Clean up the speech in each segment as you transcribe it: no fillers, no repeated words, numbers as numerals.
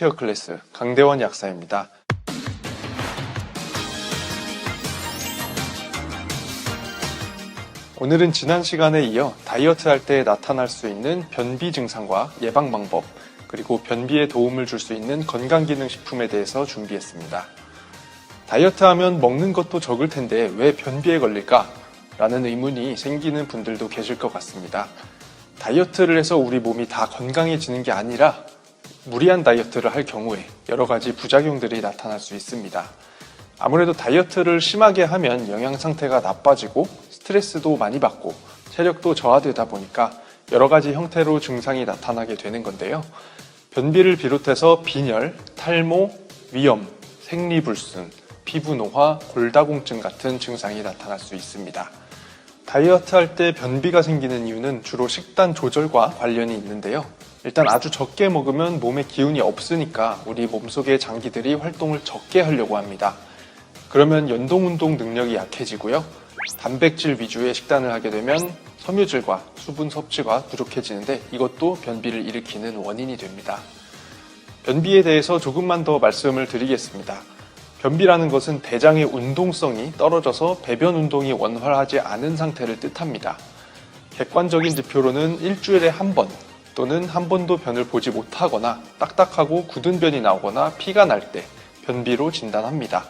헬스케어 클래스 강대원 약사입니다. 오늘은 지난 시간에 이어 다이어트 할 때 나타날 수 있는 변비 증상과 예방 방법, 그리고 변비에 도움을 줄 수 있는 건강기능식품에 대해서 준비했습니다. 다이어트 하면 먹는 것도 적을 텐데 왜 변비에 걸릴까? 라는 의문이 생기는 분들도 계실 것 같습니다. 다이어트를 해서 우리 몸이 다 건강해지는 게 아니라 무리한 다이어트를 할 경우에 여러 가지 부작용들이 나타날 수 있습니다. 아무래도 다이어트를 심하게 하면 영양 상태가 나빠지고 스트레스도 많이 받고 체력도 저하되다 보니까 여러 가지 형태로 증상이 나타나게 되는 건데요. 변비를 비롯해서 빈혈, 탈모, 위염, 생리불순, 피부노화, 골다공증 같은 증상이 나타날 수 있습니다. 다이어트 할 때 변비가 생기는 이유는 주로 식단 조절과 관련이 있는데요. 일단 아주 적게 먹으면 몸에 기운이 없으니까 우리 몸속의 장기들이 활동을 적게 하려고 합니다. 그러면 연동운동 능력이 약해지고요. 단백질 위주의 식단을 하게 되면 섬유질과 수분 섭취가 부족해지는데 이것도 변비를 일으키는 원인이 됩니다. 변비에 대해서 조금만 더 말씀을 드리겠습니다. 변비라는 것은 대장의 운동성이 떨어져서 배변 운동이 원활하지 않은 상태를 뜻합니다. 객관적인 지표로는 일주일에 한 번 또는 한 번도 변을 보지 못하거나 딱딱하고 굳은 변이 나오거나 피가 날 때 변비로 진단합니다.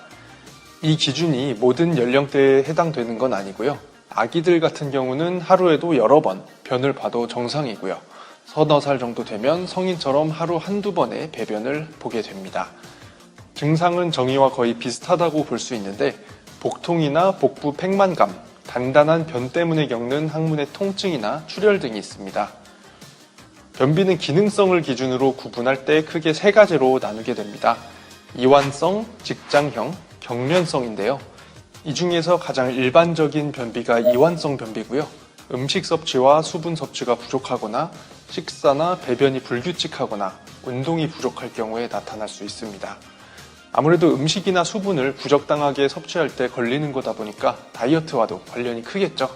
이 기준이 모든 연령대에 해당되는 건 아니고요. 아기들 같은 경우는 하루에도 여러 번 변을 봐도 정상이고요. 서너 살 정도 되면 성인처럼 하루 한두 번의 배변을 보게 됩니다. 증상은 정의와 거의 비슷하다고 볼 수 있는데 복통이나 복부 팽만감, 단단한 변 때문에 겪는 항문의 통증이나 출혈 등이 있습니다. 변비는 기능성을 기준으로 구분할 때 크게 세 가지로 나누게 됩니다. 이완성, 직장형, 경련성인데요. 이 중에서 가장 일반적인 변비가 이완성 변비고요. 음식 섭취와 수분 섭취가 부족하거나 식사나 배변이 불규칙하거나 운동이 부족할 경우에 나타날 수 있습니다. 아무래도 음식이나 수분을 부적당하게 섭취할 때 걸리는 거다 보니까 다이어트와도 관련이 크겠죠.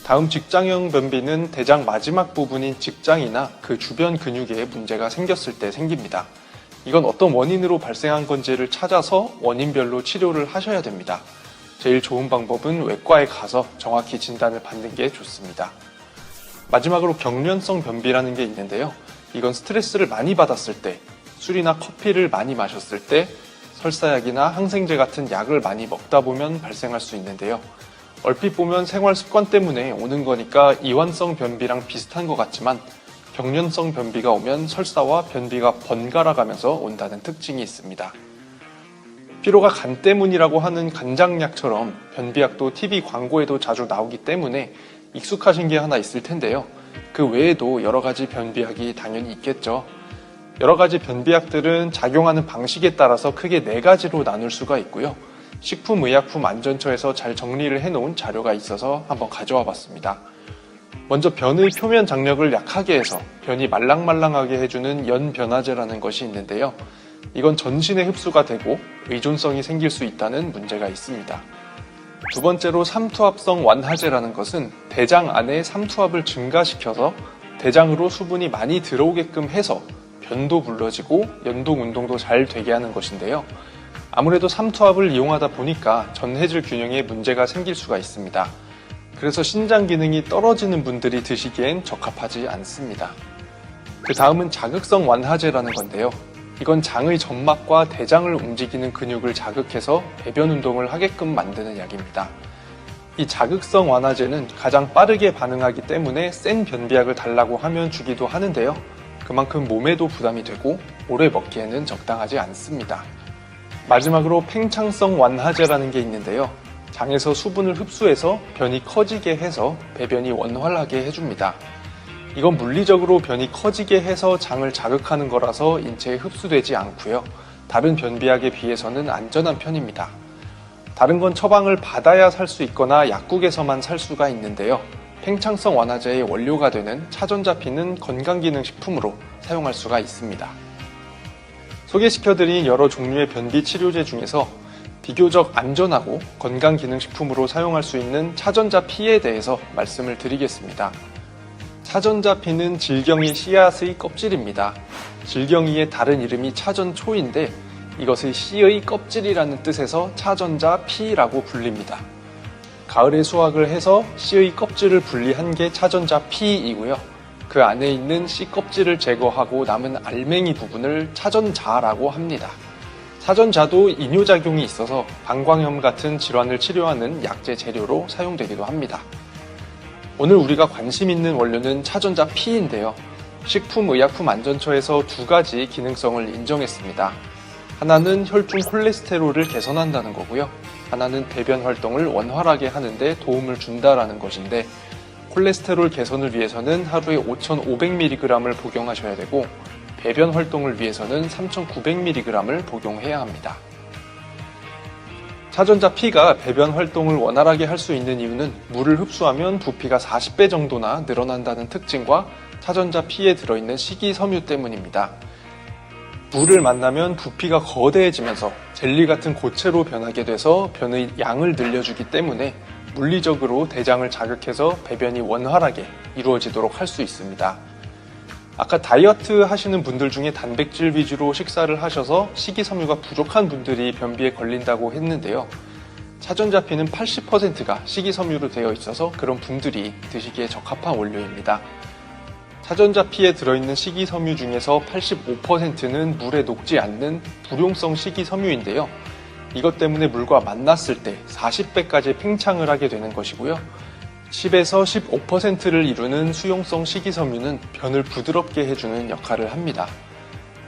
다음 직장형 변비는 대장 마지막 부분인 직장이나 그 주변 근육에 문제가 생겼을 때 생깁니다. 이건 어떤 원인으로 발생한 건지를 찾아서 원인별로 치료를 하셔야 됩니다. 제일 좋은 방법은 외과에 가서 정확히 진단을 받는 게 좋습니다. 마지막으로 경련성 변비라는 게 있는데요. 이건 스트레스를 많이 받았을 때, 술이나 커피를 많이 마셨을 때, 설사약이나 항생제 같은 약을 많이 먹다 보면 발생할 수 있는데요. 얼핏 보면 생활 습관 때문에 오는 거니까 이완성 변비랑 비슷한 것 같지만 경련성 변비가 오면 설사와 변비가 번갈아 가면서 온다는 특징이 있습니다. 피로가 간 때문이라고 하는 간장약처럼 변비약도 TV 광고에도 자주 나오기 때문에 익숙하신 게 하나 있을 텐데요. 그 외에도 여러 가지 변비약이 당연히 있겠죠. 여러 가지 변비약들은 작용하는 방식에 따라서 크게 4가지로 나눌 수가 있고요. 식품의약품안전처에서 잘 정리를 해놓은 자료가 있어서 한번 가져와 봤습니다. 먼저 변의 표면 장력을 약하게 해서 변이 말랑말랑하게 해주는 연변화제라는 것이 있는데요. 이건 전신에 흡수가 되고 의존성이 생길 수 있다는 문제가 있습니다. 두 번째로 삼투압성 완화제라는 것은 대장 안에 삼투압을 증가시켜서 대장으로 수분이 많이 들어오게끔 해서 변도 불러지고 연동 운동도 잘 되게 하는 것인데요. 아무래도 삼투압을 이용하다 보니까 전해질 균형에 문제가 생길 수가 있습니다. 그래서 신장 기능이 떨어지는 분들이 드시기엔 적합하지 않습니다. 그 다음은 자극성 완화제라는 건데요. 이건 장의 점막과 대장을 움직이는 근육을 자극해서 배변 운동을 하게끔 만드는 약입니다. 이 자극성 완화제는 가장 빠르게 반응하기 때문에 센 변비약을 달라고 하면 주기도 하는데요. 그만큼 몸에도 부담이 되고 오래 먹기에는 적당하지 않습니다. 마지막으로 팽창성 완화제라는 게 있는데요. 장에서 수분을 흡수해서 변이 커지게 해서 배변이 원활하게 해줍니다. 이건 물리적으로 변이 커지게 해서 장을 자극하는 거라서 인체에 흡수되지 않고요. 다른 변비약에 비해서는 안전한 편입니다. 다른 건 처방을 받아야 살 수 있거나 약국에서만 살 수가 있는데요. 팽창성 완화제의 원료가 되는 차전자피는 건강기능식품으로 사용할 수가 있습니다. 소개시켜드린 여러 종류의 변비 치료제 중에서 비교적 안전하고 건강기능식품으로 사용할 수 있는 차전자피에 대해서 말씀을 드리겠습니다. 차전자피는 질경이 씨앗의 껍질입니다. 질경이의 다른 이름이 차전초인데 이것의 씨의 껍질이라는 뜻에서 차전자피라고 불립니다. 가을에 수확을 해서 씨의 껍질을 분리한 게 차전자피이고요. 그 안에 있는 씨 껍질을 제거하고 남은 알맹이 부분을 차전자라고 합니다. 차전자도 이뇨작용이 있어서 방광염 같은 질환을 치료하는 약재 재료로 사용되기도 합니다. 오늘 우리가 관심 있는 원료는 차전자피인데요. 식품의약품안전처에서 두 가지 기능성을 인정했습니다. 하나는 혈중 콜레스테롤을 개선한다는 거고요. 하나는 배변 활동을 원활하게 하는데 도움을 준다라는 것인데 콜레스테롤 개선을 위해서는 하루에 5,500mg을 복용하셔야 되고 배변 활동을 위해서는 3,900mg을 복용해야 합니다. 차전자피가 배변 활동을 원활하게 할 수 있는 이유는 물을 흡수하면 부피가 40배 정도나 늘어난다는 특징과 차전자피에 들어있는 식이섬유 때문입니다. 물을 만나면 부피가 거대해지면서 젤리 같은 고체로 변하게 돼서 변의 양을 늘려주기 때문에 물리적으로 대장을 자극해서 배변이 원활하게 이루어지도록 할 수 있습니다. 아까 다이어트 하시는 분들 중에 단백질 위주로 식사를 하셔서 식이섬유가 부족한 분들이 변비에 걸린다고 했는데요. 차전자피는 80%가 식이섬유로 되어 있어서 그런 분들이 드시기에 적합한 원료입니다. 차전자피에 들어있는 식이섬유 중에서 85%는 물에 녹지 않는 불용성 식이섬유인데요. 이것 때문에 물과 만났을 때 40배까지 팽창을 하게 되는 것이고요. 10에서 15%를 이루는 수용성 식이섬유는 변을 부드럽게 해주는 역할을 합니다.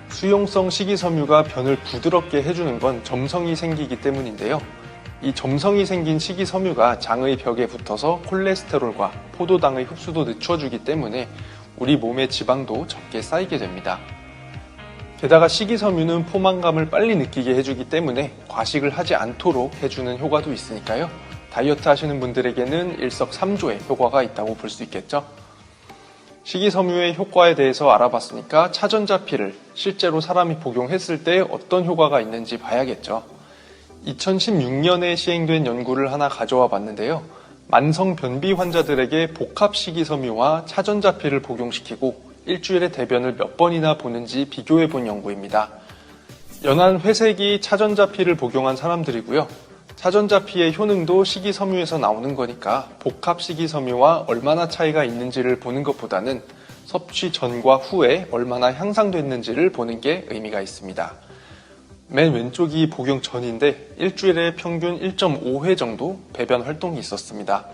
수용성 식이섬유가 변을 부드럽게 해주는 건 점성이 생기기 때문인데요. 이 점성이 생긴 식이섬유가 장의 벽에 붙어서 콜레스테롤과 포도당의 흡수도 늦춰주기 때문에 우리 몸의 지방도 적게 쌓이게 됩니다. 게다가 식이섬유는 포만감을 빨리 느끼게 해주기 때문에 과식을 하지 않도록 해주는 효과도 있으니까요. 다이어트 하시는 분들에게는 일석삼조의 효과가 있다고 볼 수 있겠죠. 식이섬유의 효과에 대해서 알아봤으니까 차전자피를 실제로 사람이 복용했을 때 어떤 효과가 있는지 봐야겠죠. 2016년에 시행된 연구를 하나 가져와 봤는데요. 만성 변비 환자들에게 복합 식이섬유와 차전자피를 복용시키고 일주일에 대변을 몇 번이나 보는지 비교해 본 연구입니다. 연한 회색이 차전자피를 복용한 사람들이고요. 차전자피의 효능도 식이섬유에서 나오는 거니까 복합 식이섬유와 얼마나 차이가 있는지를 보는 것보다는 섭취 전과 후에 얼마나 향상됐는지를 보는 게 의미가 있습니다. 맨 왼쪽이 복용 전인데 일주일에 평균 1.5회 정도 배변 활동이 있었습니다.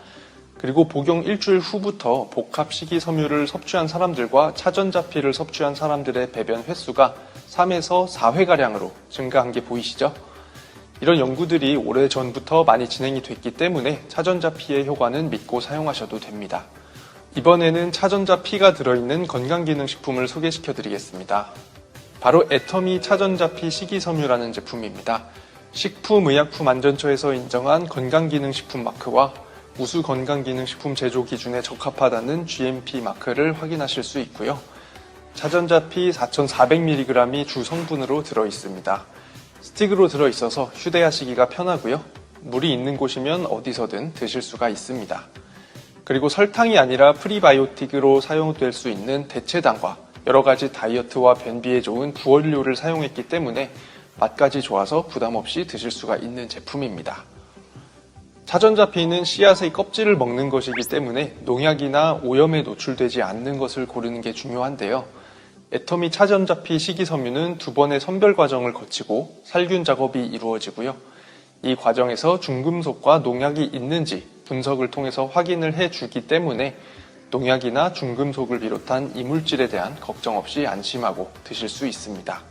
그리고 복용 일주일 후부터 복합 식이섬유를 섭취한 사람들과 차전자피를 섭취한 사람들의 배변 횟수가 3에서 4회가량으로 증가한 게 보이시죠? 이런 연구들이 오래전부터 많이 진행이 됐기 때문에 차전자피의 효과는 믿고 사용하셔도 됩니다. 이번에는 차전자피가 들어있는 건강기능식품을 소개시켜 드리겠습니다. 바로 애터미 차전자피 식이섬유라는 제품입니다. 식품의약품안전처에서 인정한 건강기능식품 마크와 우수 건강기능식품 제조 기준에 적합하다는 GMP 마크를 확인하실 수 있고요. 차전자피 4,400mg이 주 성분으로 들어있습니다. 스틱으로 들어있어서 휴대하시기가 편하고요. 물이 있는 곳이면 어디서든 드실 수가 있습니다. 그리고 설탕이 아니라 프리바이오틱으로 사용될 수 있는 대체당과 여러 가지 다이어트와 변비에 좋은 부원료를 사용했기 때문에 맛까지 좋아서 부담 없이 드실 수가 있는 제품입니다. 차전자피는 씨앗의 껍질을 먹는 것이기 때문에 농약이나 오염에 노출되지 않는 것을 고르는 게 중요한데요. 애터미 차전자피 식이섬유는 2번의 선별 과정을 거치고 살균 작업이 이루어지고요. 이 과정에서 중금속과 농약이 있는지 분석을 통해서 확인을 해주기 때문에 농약이나 중금속을 비롯한 이물질에 대한 걱정 없이 안심하고 드실 수 있습니다.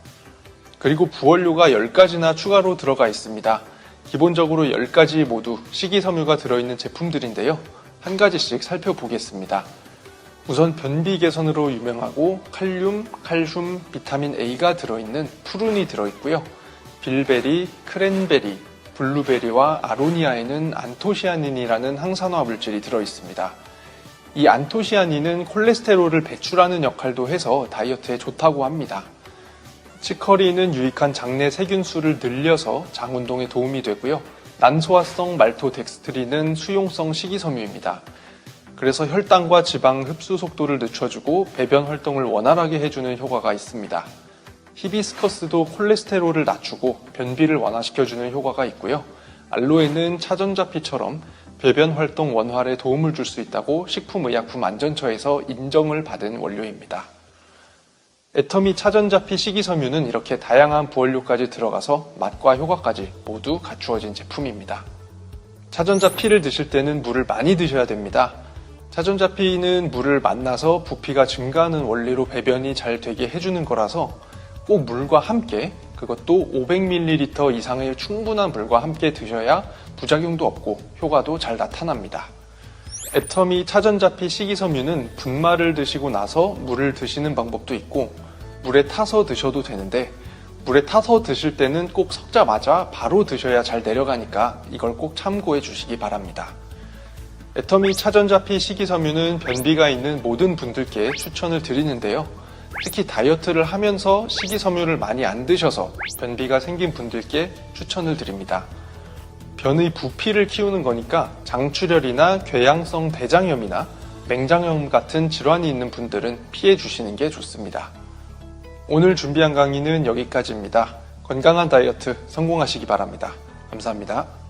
그리고 부원료가 10가지나 추가로 들어가 있습니다. 기본적으로 10가지 모두 식이섬유가 들어있는 제품들인데요. 한 가지씩 살펴보겠습니다. 우선 변비 개선으로 유명하고 칼륨, 칼슘, 비타민 A가 들어있는 푸른이 들어있고요. 빌베리, 크랜베리, 블루베리와 아로니아에는 안토시아닌이라는 항산화 물질이 들어있습니다. 이 안토시아닌은 콜레스테롤을 배출하는 역할도 해서 다이어트에 좋다고 합니다. 치커리는 유익한 장내 세균수를 늘려서 장 운동에 도움이 되고요. 난소화성 말토덱스트린은 수용성 식이섬유입니다. 그래서 혈당과 지방 흡수 속도를 늦춰주고 배변 활동을 원활하게 해주는 효과가 있습니다. 히비스커스도 콜레스테롤을 낮추고 변비를 완화시켜주는 효과가 있고요. 알로에는 차전자피처럼 배변 활동 원활에 도움을 줄 수 있다고 식품의약품안전처에서 인정을 받은 원료입니다. 애터미 차전자피 식이섬유는 이렇게 다양한 부원료까지 들어가서 맛과 효과까지 모두 갖추어진 제품입니다. 차전자피를 드실 때는 물을 많이 드셔야 됩니다. 차전자피는 물을 만나서 부피가 증가하는 원리로 배변이 잘 되게 해주는 거라서 꼭 물과 함께, 그것도 500ml 이상의 충분한 물과 함께 드셔야 부작용도 없고 효과도 잘 나타납니다. 애터미 차전자피 식이섬유는 분말을 드시고 나서 물을 드시는 방법도 있고 물에 타서 드셔도 되는데 물에 타서 드실 때는 꼭 섞자마자 바로 드셔야 잘 내려가니까 이걸 꼭 참고해 주시기 바랍니다. 애터미 차전자피 식이섬유는 변비가 있는 모든 분들께 추천을 드리는데요. 특히 다이어트를 하면서 식이섬유를 많이 안 드셔서 변비가 생긴 분들께 추천을 드립니다. 변의 부피를 키우는 거니까 장출혈이나 궤양성 대장염이나 맹장염 같은 질환이 있는 분들은 피해 주시는 게 좋습니다. 오늘 준비한 강의는 여기까지입니다. 건강한 다이어트 성공하시기 바랍니다. 감사합니다.